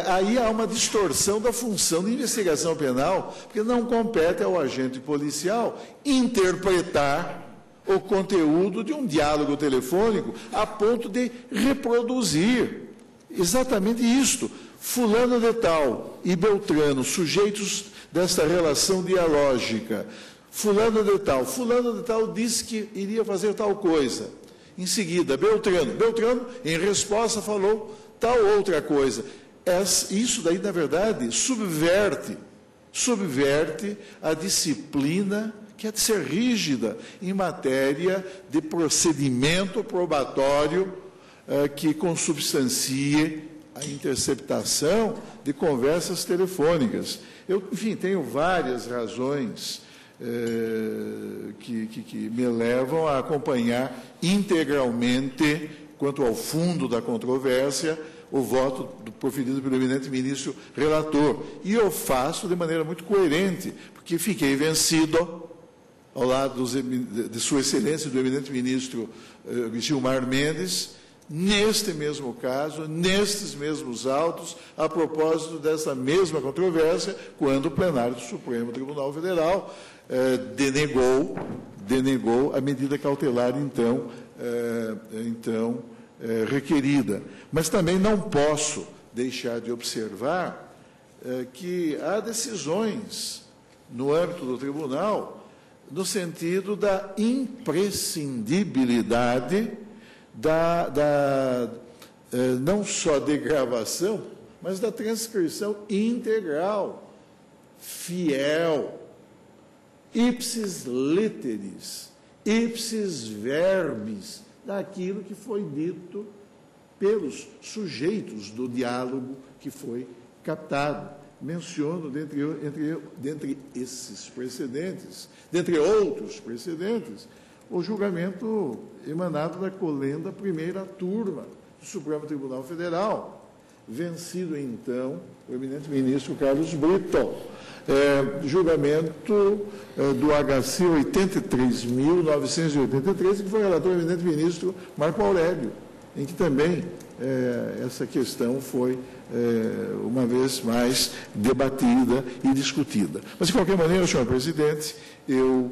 Aí há uma distorção da função de investigação penal, porque não compete ao agente policial interpretar o conteúdo de um diálogo telefônico a ponto de reproduzir exatamente isto. Fulano de tal e Beltrano, sujeitos desta relação dialógica. Fulano de tal disse que iria fazer tal coisa. Em seguida, Beltrano, em resposta, falou tal outra coisa. Isso daí, na verdade, subverte a disciplina que é de ser rígida em matéria de procedimento probatório que consubstancie a interceptação de conversas telefônicas. Eu, enfim, tenho várias razões que me levam a acompanhar integralmente, quanto ao fundo da controvérsia, o voto proferido pelo eminente ministro relator. E eu faço de maneira muito coerente, porque fiquei vencido ao lado de Sua Excelência, do eminente ministro Gilmar Mendes, neste mesmo caso, nestes mesmos autos, a propósito dessa mesma controvérsia, quando o plenário do Supremo Tribunal Federal denegou a medida cautelar, então requerida. Mas também não posso deixar de observar que há decisões no âmbito do tribunal no sentido da imprescindibilidade não só de gravação, mas da transcrição integral, fiel, ipsis literis, ipsis verbis, daquilo que foi dito pelos sujeitos do diálogo que foi captado. Menciono, dentre esses precedentes, dentre outros precedentes, o julgamento emanado da colenda primeira turma do Supremo Tribunal Federal, vencido, então, o eminente ministro Carlos Brito. Julgamento do HC 83.983, que foi relator do eminente ministro Marco Aurélio, em que também essa questão foi, uma vez mais, debatida e discutida. Mas, de qualquer maneira, senhor presidente, eu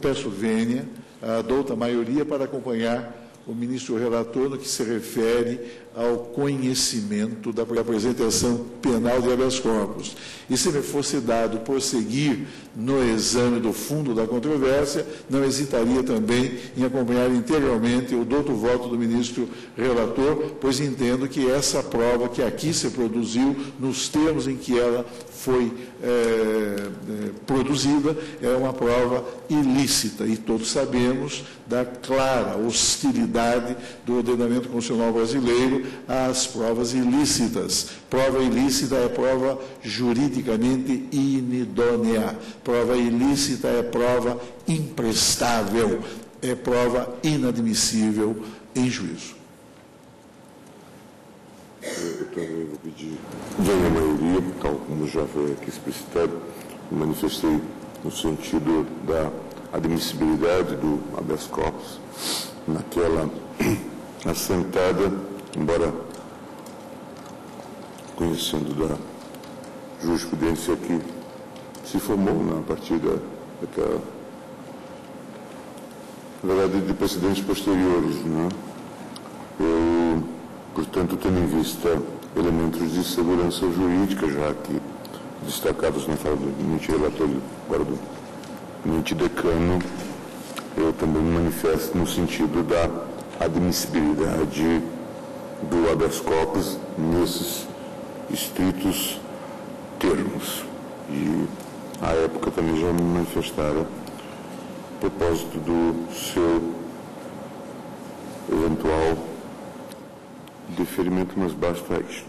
peço vênia à douta maioria para acompanhar o ministro relator no que se refere ao conhecimento da apresentação penal de habeas corpus. E se me fosse dado prosseguir no exame do fundo da controvérsia, não hesitaria também em acompanhar integralmente o douto voto do ministro relator, pois entendo que essa prova que aqui se produziu, nos termos em que ela foi produzida, é uma prova ilícita, e todos sabemos da clara hostilidade do ordenamento constitucional brasileiro às provas ilícitas. Prova ilícita é prova juridicamente inidônea. Prova ilícita é prova imprestável, é prova inadmissível em juízo. Eu também vou pedir vênia à maioria, tal como já foi aqui explicitado, manifestei no sentido da admissibilidade do habeas corpus naquela assentada, embora conhecendo da jurisprudência que se formou, né, a partir daquela, na verdade, de precedentes posteriores, né? Eu, portanto, tendo em vista elementos de segurança jurídica, já que destacados na fala do eminente relator, agora do eminente decano, eu também me manifesto no sentido da admissibilidade do habeas corpus nesses estritos termos. E, à época, também já me manifestaram a propósito do seu eventual deferimento, mas basta isto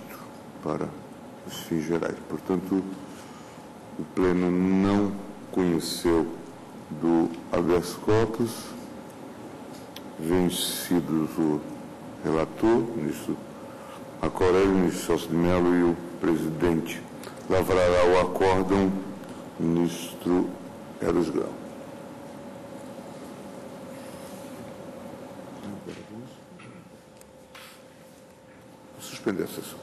para os fins gerais. Portanto, o Pleno não conheceu do habeas corpus, vencidos o relator, o ministro Marco Aurélio, o ministro Celso de Mello e o presidente lavrará o acórdão, ministro Eros Grau. Vou suspender a sessão.